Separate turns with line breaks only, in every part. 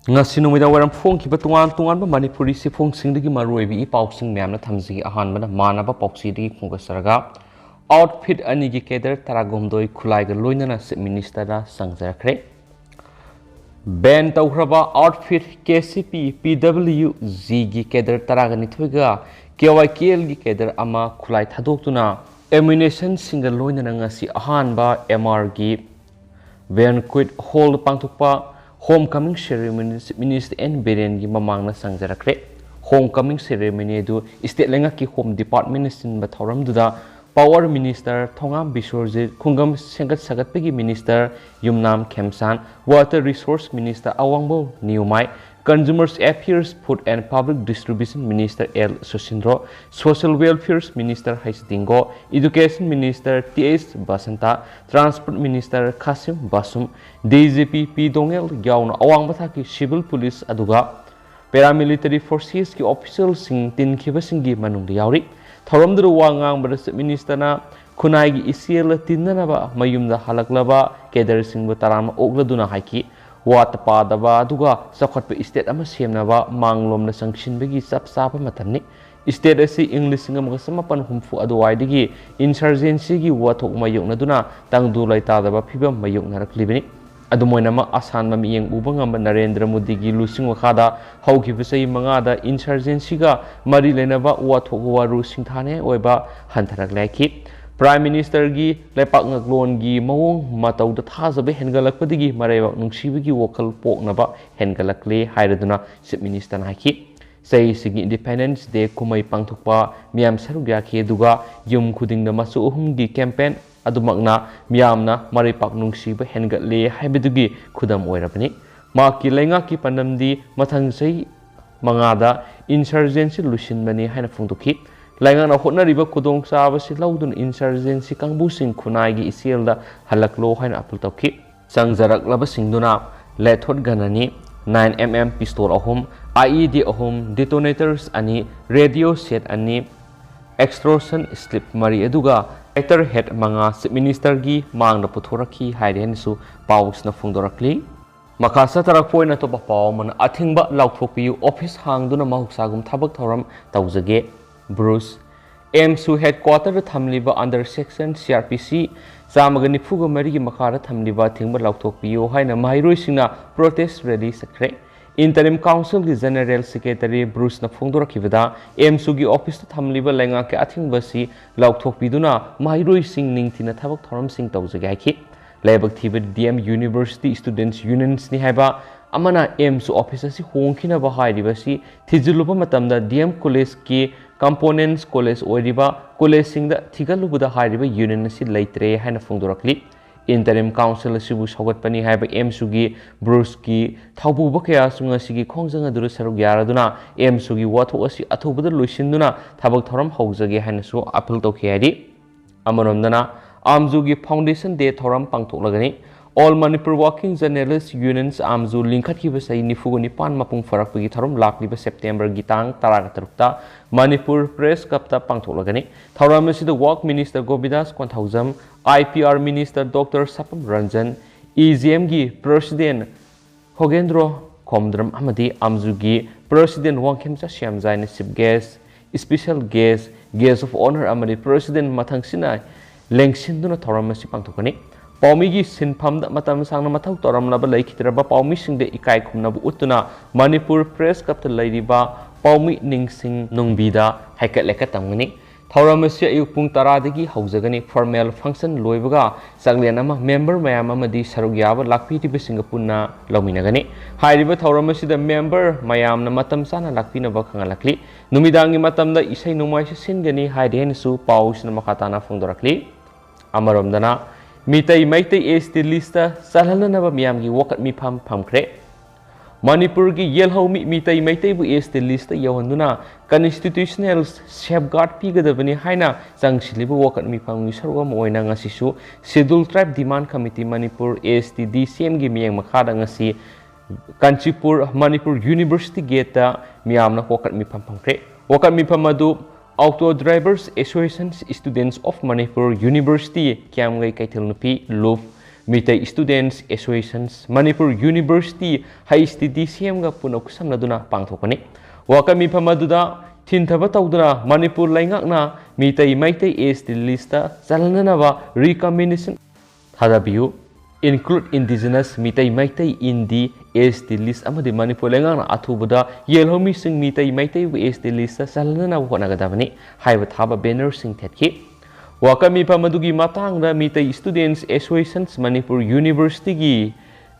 ngasi numida waram phong ki batuan tungan ba manipuri si phong sing digi maroi bi pau sing myam na thamji ahan bana mana ba pauksi digi khunga saraga outfit ani gi keder taragomdoi khulai ga loina na minister da sangjakhre ban tawhraba outfit KCP PWG gi keder taragani thoiga KYKL gi keder ama khulai thadoktuna ammunition single loina na ngasi ahan ba MR gi banquet hall pangthukpa homecoming ceremony minister and Beren gi mamang na sangjarakre homecoming ceremony du state lenga ki home department sin ba thoram du da power minister thongam bisorjit khungam sengat sagat pegi minister yumnam khemsan water resource minister awangbo niumai consumers affairs food and public distribution minister L Susindro social welfare minister Haisdingo education minister TS Basanta transport minister Kasim Basum DGP P Dongel yauna awang bathaki civil police aduga paramilitary forces ki officials sing tin khiba singi manungdi yauri thoramdur wangang baras minister na khunai gi isiel tinna ba mayumda halaklaba keder singbu tarama ogladuna haiki wat padaba aduga sakhatpe state ama semnaba manglom na sanction begi sap sap matamni state asi english ngam samapan humfu aduwai digi insurgency gi wathok mayokna duna tangdu laita daba phibam mayokna raklibini adumoina ma asan ma miyeng ubangam Narendra Modi gi lusing wakhada hauki bisai manga da insurgency ga mari lenaba wathok waru singthane oiba hantarak laiki Prime Minister gi lepak ngaglon gi mawong matau da thajabe hengalakpadigi maraiba nungsibigi wokal poknaba hengalakle hairaduna Chief Minister naki sei sigi Independence Day kumai pangthukpa miyam sarugya ki duga yum khuding da masu uhum gi campaign adumakna miyamna maraipak nungsiba hengatle haibedugi khudam oirabani ma ki lenga ki pandamdi mathang sei mangada insurgency lusinbani haina phungtukhi Laingan hotna riba kudong saba si laudun insurgency kang busing kunai gi isielda halaklo hain apul tawki sangjarak laba singduna lethot ganani 9mm pistol ahum IED ahum detonators ani radio set ani extortion slip mari eduga actor head manga minister gi mangna puthoraki haiden su paus na phungdorakli makasa tarak poina to paw man athingba laukthokpi office hangduna mahuksagum thabak thoram tawjage Bruce MSU headquarter thamliba under section CRPC samagani fuga mari makara thamliba thingba lauthokpiyo haina Maheiloi singna protest rally sakre interim council gi general secretary Bruce na phongdorakibada MSU gi office thamliba lenga ke athingba si lauthokpiduna Maheiloi sing ningthina thabak thoram sing tawjage ki laibak thiba DM University Students Unions ni haiba amana MSU office si hongkhina ba hairiba si thijiluba matamda DM college ki components college oiriba college singda thigalubuda hairiba union si leitre haina phongdorakli interim council sibu sogatpani haiba MSU gi Bruce ki thaubu bakya sunga sigi khongjanga duru saruk yaraduna MSU gi wathok asi athubada loisinduna thabak thoram hogjage haina su appeal tokhiari amanomdana amju gi foundation day thoram pangthoklagani All Manipur Working Journalists Unions Amzu Linkhat ki basai nifugoni pan mapung farak pagi tharum lakliba September gitang taraga tarukta Manipur Press Kapta pangtholagani tharam asida Work Minister Gobidas Konthaujam IPR Minister Dr. Sapam Ranjan EGM gi President Hogendro Komdram Amadi Amzu gi President Wangkhemcha Syamjai Sip Guest Special Guest of Honor Amadi President Mathangsina lengsinduna tharam asi pangthokani Paumigi sinpham da matam sangna mathau toramnaba laikhitraba paumi singde ikai khumnabu utuna Manipur Press Cup lairiba paumi ningsing nungbida haikat lekat tamgani thauramasi ayuk pung 10 dagi haujagani formal function loibaga sanglena member mayam amadi sarugyaba lakpiti besingapunna lominagani hairiba thauramasi da member mayam na matam sana lakpina ba khangalakli numidangi matamda isai numai singani haiden su paus na makatana phongdorakli amaromdana Mitai Maitai ST lista salhalanaba miyamgi wakat mi phamkhre Manipur gi yelhau mitai Maitai bu ST lista yahanduna constitutional safeguard pigadabani haina sangsilibu wakat mi phamgi sarwam oina ngasisu schedule tribe demand committee Manipur ST DCM gi miyang makhada ngasi Kanchipur Manipur University gate ta miyamna wakat mi phamkhre wakat mi phamadu Auto Drivers Association Students of Manipur University Kiamgai Kaithilnupi Luf Mitai Students Associations Manipur University High City CM ga punok samnaduna pangthokani wakami phamaduda thinthaba tawduna Manipur laingakna mitai maitai ST lista chalnanaba recombination thadabiu include indigenous mitai maitai in the ST list amadi Manipur laingakna athubada yelhomi sing mitai maitai ST lista chalnanaba honagadabani haiba thaba banner sing thetki wakami phamadugi matangda mitai Students Associations Manipur University gi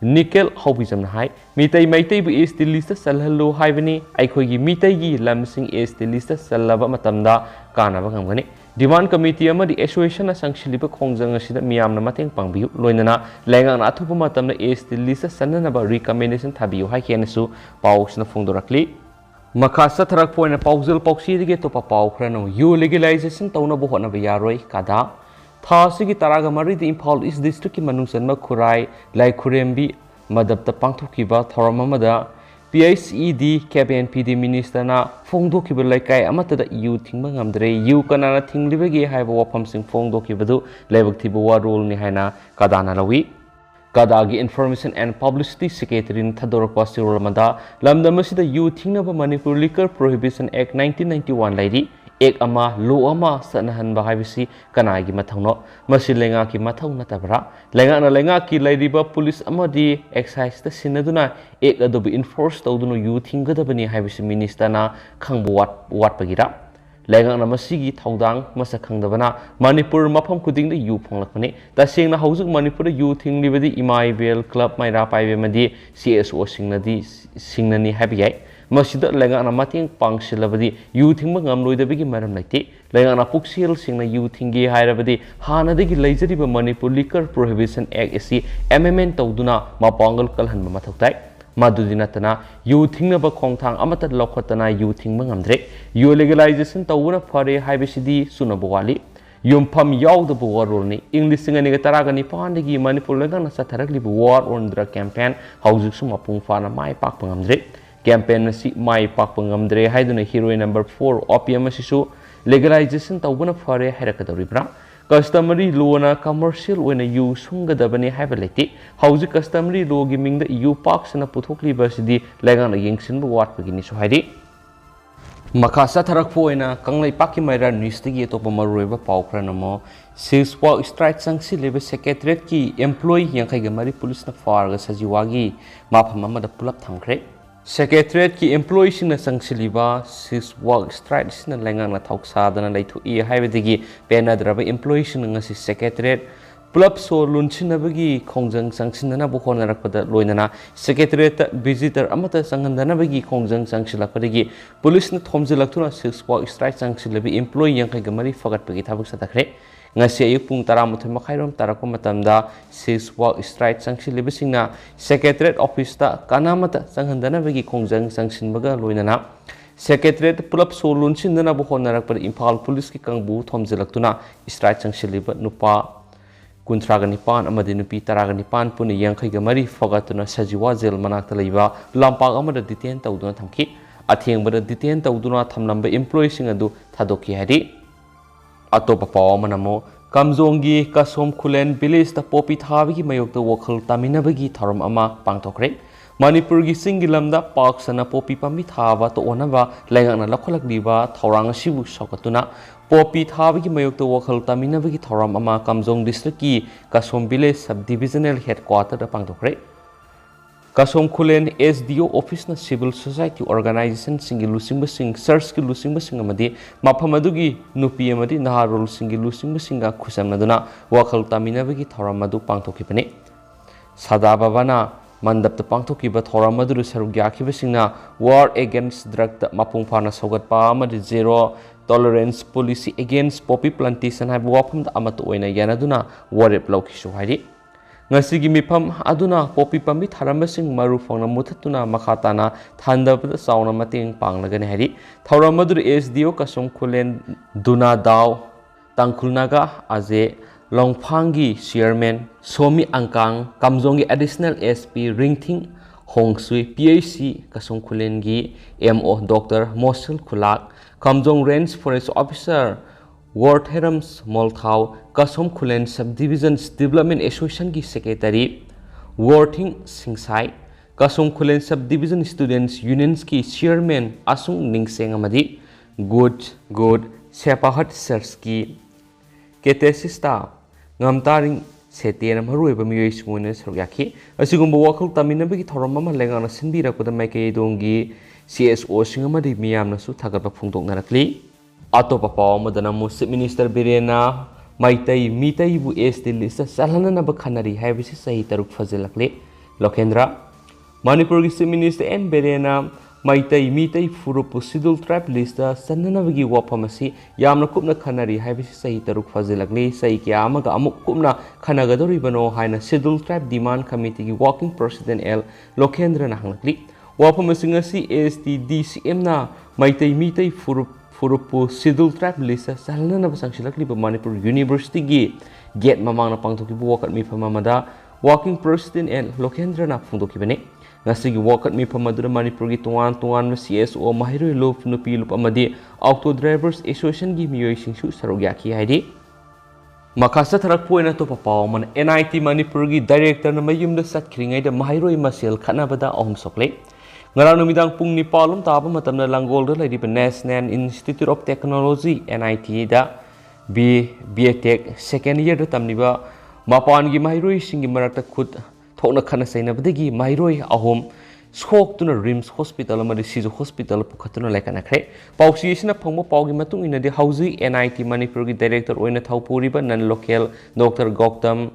Nickel Hobism High, Mitai Maitai ST list Salhalo Hiveni, Aikogi Mitai gi Lamsing ST list Salaba Matamda, Kanabangani. Demand Committee Amadi Association a Sanctuary Kongzang Sida Miam Namating Pangbu, Loinana, Langan Atupumatam ST list Sananaba recommendation Tabu High Kenesu, Paus na Fundorakli. Makasa Tarak point a pausal poxy to get to Papa Krano, you legalization Tona Bohona Yaroi, Kada. Thasigi Taragamari the Impal is district Manusan Makurai, like Kurembi, Madapta Pangtukiba, Thoramamada, PICED, KPNPD Minister na, Fongdo Kibalaikai, Amata you Tingamdre, you canana Ting Libegi have a wapam sing Fongdo Kibadu, Level Tibuwa rule Nihana, Kadana Lawi. Kadagi Information and Publicity Secretary in Tadorapa Sirulamada, Lamdamasida you Tinaba Manipur Liquor Prohibition Act 1991 lady. Ek ama lo ama sanahan bahayasi kanai gi mathauno masi lenga ki mathau natabra lenga ki lairiba police amadi excise ta sinaduna ek adobe enforce tawduno you thingadabani hayasi minister na khangbu wat pagira lenga na masigi thaudang masa khangdabana Manipur mafam kuding da you phonglakmani ta sengna haujuk Manipur you thinglibadi imaivel club maira paibe madi CSO singnani habiyai Masida Langana Mating Pang Silabadi, you think Mangamloidabigi Madam Lati, Langana Puxil sing a you thingy Hirabadi, Hana the Lazy Manipur Liquor Prohibition Act is MMN Tauduna, Mapongal Kalhan Matatai, Madudinatana, you think about Kongtang Amata Lokotana, you think Mangamdre, you legalization Tauna Pare Hibisidi Sunabawali. Yumpam yaw the war only English sing a negataragani pandigi Manipur Langana Sataragli war on the campaign, houses Sumapung Fana, my Papangamdre. Campaign si mai pakpangamdre haiduna heroine number 4 opium asisu legalization tawbuna fare harakadoribra customary law na commercial wena you sungadabani habalati hauji customary law gi mingda you parks na puthokli basidi legana yengsinbu watpagini so haidi makasa tharakpo ena kanglai pakki maira nistigi topa marueba paukranamo six walk strike sangsi lebe secretariat ki employee yankai gamari police na farga sajiwagi mafam amada pulap thangkre Secretariat ki employees na sangsiliba six work strike na lengang na thauksa dana laitu I haibadigi penadraba employees na ngasi secretariat pulap so lunchinabagi khongjang sangsinana bukhona rakpada loinana secretariat visitor amata sanghandana bagi khongjang sangsilakpadagi police na thomjilaktuna six work strike sangsilabi employee yang kai gamari fagat pagi thabuk satakre ngasi ayuk pung taramuthai makhairom tarakpa matamda six work strike sangsilibasingna secretariat office ta kanamata sanghandana bagi khongjang sangsinbaga loinana secretariat pulap so lunchinana bukhona rakpada Imphal police ki kangbu thomjilaktuna strike sangsiliba nupa Kuntragani amadi nupi taragani puni yankai gamari fogatuna sajiwa zel manakta leiba lampag amada detain tawduna thamki atheng bada detain tawduna thamlamba employees adu thadoki hari atopa paw manamo kamjongi kasom khulen village ta popi thabi gi mayok ta wakhal taminabagi thoram ama pangthokre Manipur gi singilamda paksana popi pami thaba to onaba lengana lakholak diba thorang sibu sokatuna Popi Thabiki Mayokta Wakal Taminabiki Thoram Ama Kamjong District ki Kasom Village Subdivisional Headquarter da Pangtokre. Kasom Kulen SDO Office na Civil Society Organization singi lusing basing search ki lusing basing amadi mapamadugi nupi amadi naharul singi lusing basinga khusam naduna Wakal Taminabiki Thoram madu Pangtokipani. Sadababana Mandap the Pangtokiba Thoram madu Sarugyaki basingna War Against Drug da Mapung Pana Sogat Pa amadi Zero Tolerance policy against poppy plantation have wapam the amato oina yanaduna warep lokishu haidi. Ngasigi mipam aduna poppy pamit haramasing marufang na mutatuna makatana thanda the sauna mating panglagan haidi. Thoramadur SDO kasong kulen duna daw tangkulnaga aze longpangi chairman somi angkang kamjongi additional SP ringthing hongsui PAC kasong kulen gi MO Dr. Masel Kulak Kamjong Range Forest Officer Wortheram Molthau Kasom Kulen Subdivisions Development Association ki Secretary Worthing Singsai Kasom Kulen Subdivision Students Unions ki Chairman Asung Ningseng Amadi Good Sepahat Sersky Ketesista Ngamtaring Setian Marueba Muyes Munes Royaki Asigumbo Wakal Taminabiki Toromama Legana Sinbira Kodamake Dongi CSO Singamadi Miam Nasu Tagapa Puntok Narakli Atopa Pau Madana Musip Minister Birena Maitai Mitai Bu Esti Lista Salana Bakanari Havisi Sahi Taruk Fazilakli Lokendra Manipur Minister N Birena Maitai Mitai Furupu Sidul Tribe Lista Sananavagi Wapamasi Yamna Kupna Kanari Havisi Sahi Taruk Fazilakli Saiki Amaga Amuk Kupna Kanagadori Bano Haina Sidul Tribe Demand Committee Walking President L Lokendra Nahanakli Wapamasi AST DCM na Maitai Mitai Furupu Sidul Tribe Lista Salana Basangshilakli Manipur University gi Get Mamana Pangtoki Wakat Mi Pamamada Walking President L Lokendra na Fundoki Bane Ngasigi Wakat Mi Pamadura Manipur gi Tuan CSO Maheiloi Lof Nupi Lup Amadi Auto Drivers Association gi Miyoi Singshu Sarogyaki Haidi Makasa Tarak Poina to Papa Man NIT Manipur gi Director na Mayumda Chatkhringai da Maheiloi Masel khatnabada Ohum Sokle Ngarang numidang pung ni palum taba matam na langgol da lady National Institute of Technology NIT da BTech second year da tamniba mapan gi Maheiloi singi marakta khut thokna khana saina badagi Maheiloi ahom skok tuna Rims Hospital amadi Sijo Hospital pukhatuna laikana khre pausi isina phangmo paugi matung ina de hauji NIT Manipur gi director oina thaupuri ba non local Dr. Gautam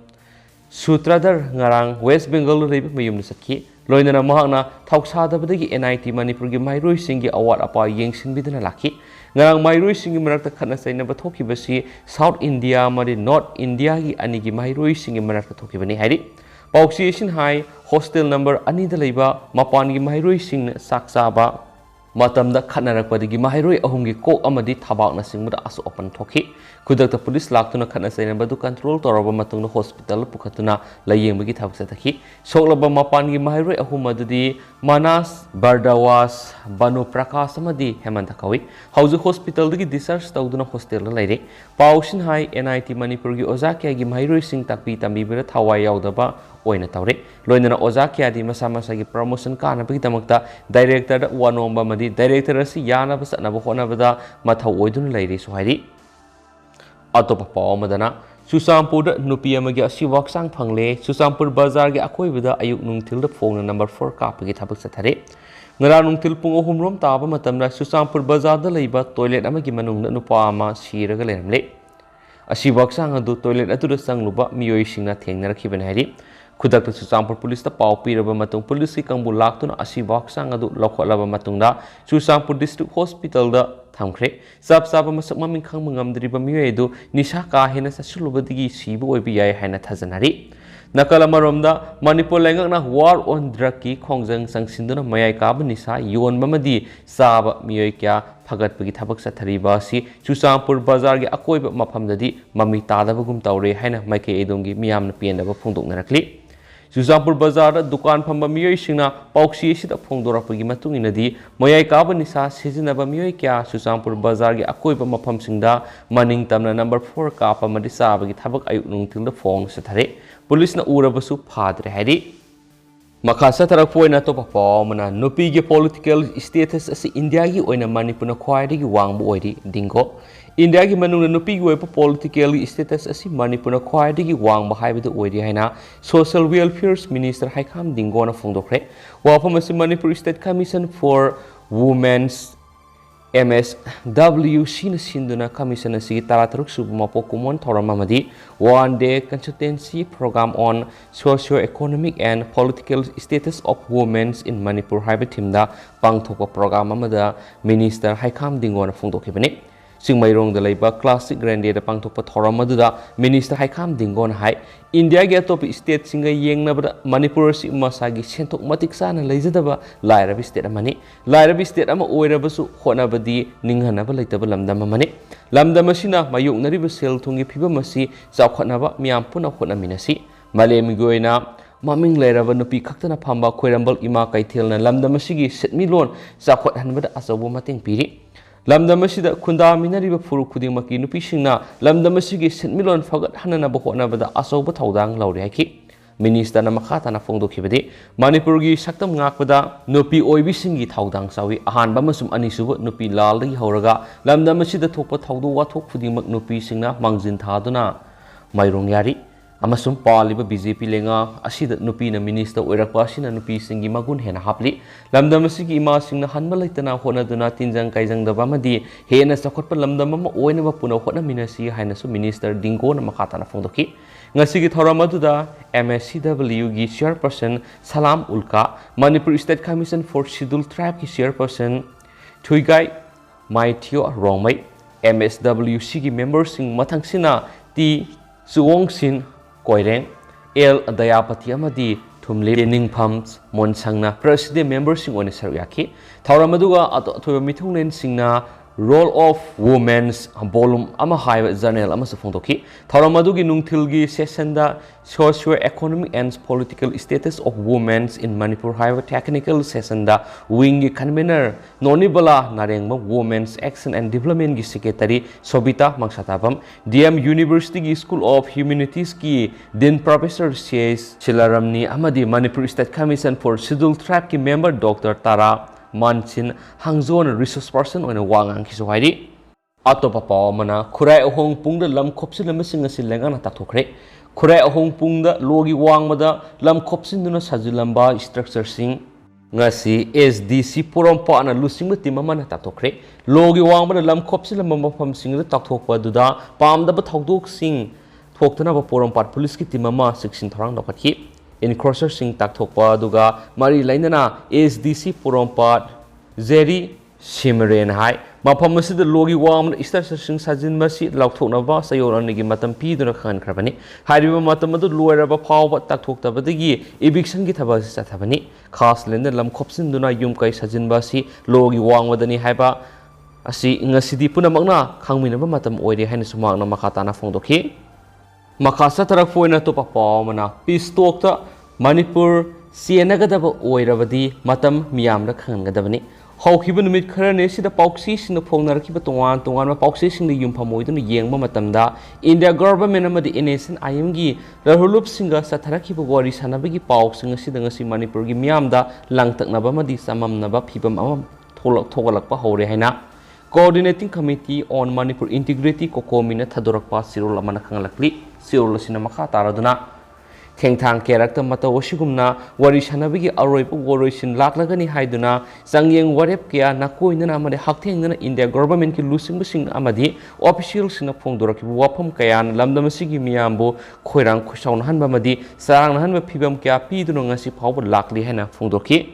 Sutradhar ngarang West Bengal reiba mayum sakhi Loinana Mahana Tauksada NIT Manipur gi Maheiloi singi award apa yengsin bidana laki ngarang Maheiloi singi marakta khana saina bathoki basi South India mari North India gi ani gi Maheiloi singi marakta thoki bani hairi pausiation high hostel number ani da leiba mapan gi Maheiloi sing saksaba matamda khatnarakpadagi Maheiloi ahumgi kok amadi thabakna singmuda asu open thoki kudakta police laktuna khatna saina badu control toraba matungna hospital pukhatuna layengbagi thabak sathaki soklaba mapan gi Maheiloi ahum adudi Manas Bardawas Banu Prakash amadi Hemanta kawi hauju hospital dagi discharge tawduna hostel la laire pausin hai NIT Manipur gi oja kya gi Maheiloi sing takpi tambibira thawai yaudaba oina tawre loinana oja kya di masa masa gi promotion kana bagi tamakta director da wanomba madi director asi yana basana bo hona bada mathau oidun laire so hairi atopa paw madana Susampur da nupi amagi asi waksang phangle Susampur bazar gi akoi bida ayuk nungthil da phone number 4 kap gi thabak sathare ngara nungthil pung ohum rom taba matamna Susampur bazar da leiba toilet amagi manung da nupa ama siraga lermle asi waksang adu toilet atu da sangluba miyoi singna thengnarakhiban hairi Kudakta Susampur Police da pau piraba matung police ki kangbu laktuna asi waksang adu lokholaba matungda Susampur District Hospital da thamkhre sab masak maming khang mangamdriba miyoi du nisha ka hena sasulubadigi sibu oibi yai haina thajanari nakala maromda Manipur lengakna war on drug ki khongjang sangsinduna mayai ka nisha yon mamadi saba miyoi kya phagat bagi thabak sathariba si Susampur bazar gi akoiba maphamdadi mami tadabagum tawre haina maike edongi miyamna piendaba phongdoknarakli Susampur bazar dukan phamba miyoi singna pauksi sida phongdorapagi matung inadi moyai kaba nisa sijinaba miyoi kya Susampur bazar gi akoiba mafam singda maning tamna number 4 kapa madi sabagi thabak ayuk nungtilda phong sathare police na urabasu phadre hairi Makasa tarak poina to papa mana nupi gi political status asi India gi oina Manipur na khwaidi gi wangbu oidi dingo India gi manung na nupi gi oipa political status asi Manipur na khwaidi gi wangba haibida oidi haina social welfare minister haikam dingo na phongdokre wafam asi Manipur State Commission for Women's MSWC na sinduna commission asi tarataruk subumapo kumon thoramamadi one day consultancy program on socio-economic and political status of women in Manipur haiba thimda pangthoka program amada minister haikam dingona phongdokibani Singmairong da leiba classic grande da pangthokpa thoram aduda minister haikam dingon hai India ge top state singa yengna bada Manipur si masagi sentok matik sana leijadaba lairabi state amani lairabi state ama oirabasu honabadi ninghanaba leitaba lamdam amani lamdam asina mayoknariba sel thungi phibam asi chawkhatnaba miyam puna honaminasi malemi goina maming leiraba nupi khaktana phamba khoirambal ima kaithelna lamdam asigi setmi lon chawkhat hanbada asabu mateng piri lamdam asida khundaminariba furuk khudingmaki nupisingna lamdam asigi sitmilon fagat hananaba hotnabada asoba thaudang lauri haiki Minister na makhatana phongdokhibadi Manipurgi saktam ngakpada nupi oibisingi thaudang sawi ahanba masum anisuba nupi laldi horaga lamdam asida thokpa thaudu wathok khudingmak nupi singna mangjin thaduna mairong yari amasum paliba BJP lenga asida nupi na minister oirakpa asina nupi singi magun hena hapli lamdam asigi ima singna hanma laitana honaduna tinjang kaijang daba madi hena sakhotpa lamdam ama oinaba puna hotna minasi hainasu minister dingo na makhatana phongdokhi ngasigi thoramadуда MSCW gi chairperson Salam Ulka Manipur State Commission for Scheduled Tribe ki chairperson Thuigai Maithio Rongmai MSWC gi members sing mathangsina T Suwongsin Koireng L Dayapati amadi Thumli Ningphams Monsangna president members sing oni saryaki thoramaduga atho mithungnen singna Role of Women's Volume ama haiba journal ama safongdoki thoramadugi nungthilgi session da socio-economic and political status of women in Manipur haiba technical session da wing convener nonibala narengma Women's Action and Development gi secretary Sobita Mangsatabam DM University gi School of Humanities ki din professor says Chilaramni amadi Manipur State Commission for Scheduled Tribe ki member Dr. Tara Manchin Hangzon resource person on a wangang kiswahili atopa paw mana khurai ahong pungda lam khopsin lamasing asin lengana tathokre khurai ahong pungda logi wangmada lam khopsin duna sajilamba structure sing ngasi SDC porompa ana lusing timama na tathokre logi wangmada lam khopsin lam mafam sing da tathokpa duda pamda ba thaudok sing thoktana ba porompat police ki timama section tharang dokhathi Encroacher sing takthokpa duga mari lainana SDC porompat Zeri Simren hai mafam asida logi wam istar sing sajin masi lauthoknaba sayoranigi matam piduna khan khrabani hariba matam adu loiraba phawba takthoktabadagi eviction gi thaba sathabani khas lenda lam khopsin duna yum kai sajin basi logi wangwadani haiba asi ngasidi punamakna khangminaba matam oire haina sumakna makhatana phongdokhi Makasa tarak foina to papa mana pistokta Manipur sienagadaba oirabadi matam miyamda khangadabani hawkiba numit kharane sida pauksi sina phongnarkiba tongan pauksi singda yumfamoiduna yengba matamda India government amadi NSN IM-gi rahulup singa satharakiba wari sanabagi pauksing sida ngasi Manipur gi miyamda langtaknaba madi samamnaba phibam ama thogalakpa hore haina Coordinating Committee on Manipur Integrity Kokomina Thadorakpa Sirul Amana Khangalakli Sirul Sina Makha Taraduna Thengthang Kerakta Mata Washigumna Wari Shanabigi Aroipa Woroisin Laklagani Haiduna Sangyeng Warep Kya Nakoinana Amade Haktengana India Government ki Lusing Basing Amadi Official Sina Phongdoraki Wapam Kayan Lamdamasigi Miyambo Khoirang Khusaun Hanba Madi Sarang Hanba Phibam Kya Piduna Ngasi Phawba Lakli Haina Phongdorki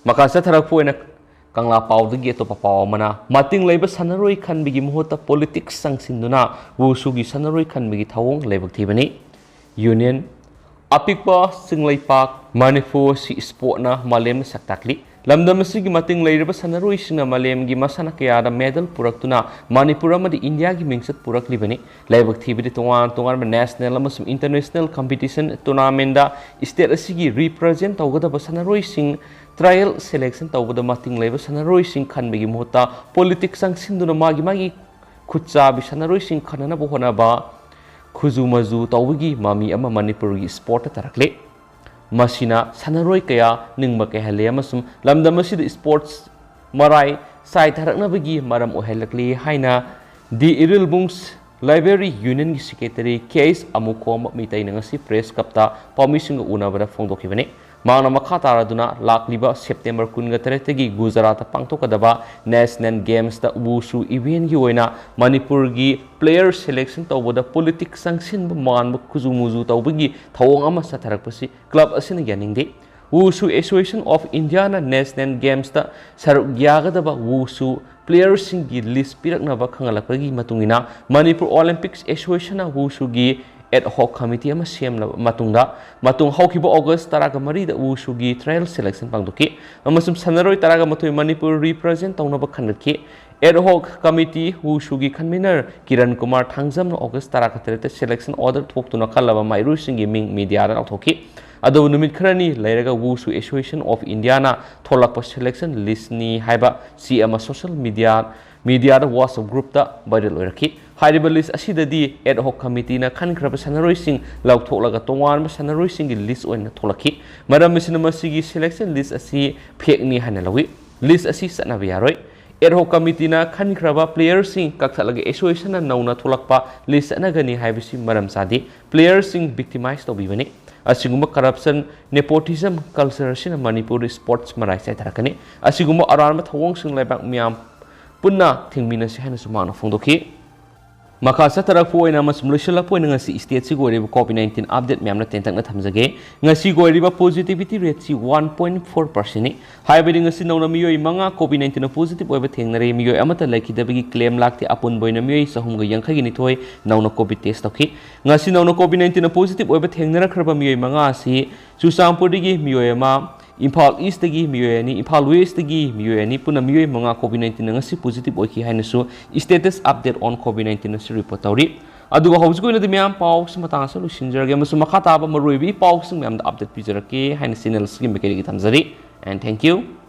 Makasa Tharakpoina Kangla Pawdagi to Papa Mana, Mating Labor Sanaroi Kanbigi Mohota politics Sangsinduna, Wusugi Sanaroi Kanbigi Tawong Labor Tibani, Union, Apikpa, Singlay Park, Manipur, Si Sportna, Malem Saktakli, Lamdamasigi Mating Labor Sanaroi Sina Malem Gimasana Kayada medal Puraktuna, Manipurama the India Gimingsat Purak Libani, Labor Tibidi Tongan National Amasum International Competition Tournamenta, State Asigi represent Tawada Basanaroi Sing. Trial selection tawda mating labor sanaroi sing khanbegi mohota politics sang sinduna magi khutcha bi sanaroi sing khanana bohona ba khuju maju tawgi mami ama Manipur gi sport tarakle masina sanaroi kaya ningma ke hale amasum lamdamasid sports marai sai tharakna bagi maram ohelakli haina di irilbungs Library Union gi secretary case amukom mitai ngasi press kapta permission unabara phongdokhibani Mana Makata Duna Lakliba September Kungatretegi Gujarat Pangtokadaba National Games da Wushu event Yuena Manipur gi player selection tawda politics sanction man kuzumuzu tawbigi thawong ama satharakpasi club asina yaningde Wushu Association of India na National Games da saruk yagadaba Wushu players singi list piraknaba khangalakpagi matungina Manipur Olympics Association na Wushu gi ad hoc committee ama semna matung hawkiba August taraga mari da Wushu gi trial selection pangdoki amasum sanaroi taraga matoi Manipur represent tawnaba khanaki ad hoc committee Wushu gi convener Kiran Kumar Thangjam no August taraga terete selection order thoktuna khalaba mairu singi ming media da thoki ado numit khrani lairaga Wushu Association of India na tholakpa selection list ni haiba si ama social media media WhatsApp group viral होरखी हाइरिबा list असिददी ad hoc committee ना खनख्रब सनरोइसिंग लौथोलगा तोंगान सनरोइसिंग list ओइना थोलखी मरम मसिन मसिगी selection list असि फेकनी हाना लवी list असि सनबा यारोय add hoc committee ना खनख्रब player सिंग कक्थलगा association नौना थोलकपा लिस्ट अनगनी हाइबिसि मरम सादी प्लेयर सिंग विक्टिमाइज तोबिबनी असिगुम करप्शन नेपोटिज्म कल्चर सिन मणिपुर स्पोर्ट्स मराइ साइथरकनी असिगुम अराम थवोंग सिंग लाइबाक मियाम पुन्ना थिंगमिनसि हाना सुमाना फोंदोखी मखा सतरकपोइना मसम लोइसलकपोइना ngasi state si goiriba COVID-19 update myamna tentangna thamjage ngasi goiriba positivity rate si 1.4% ni haibedi ngasi nona miyoi manga COVID-19 na positive oiba thengnare miyoi amata laikidabagi claim lakti apun boina miyoi sahumga yankhagi ni thoi nona covid test tokhi ngasi nona COVID-19 na positive oiba thengnara khraba miyoi manga si Chusampurdigi miyoi ama Imphal East dagi miyoi Imphal West dagi miyoi puna miyoi manga COVID-19 na ngasi positive oiki hainasu status update on COVID-19 na si report tawri aduga hawsgo ina dimyam paw matang sa lusinjarge masu makhataba maruibi paw sing myam da update pijarake haina channel skim bekeri thamjari and thank you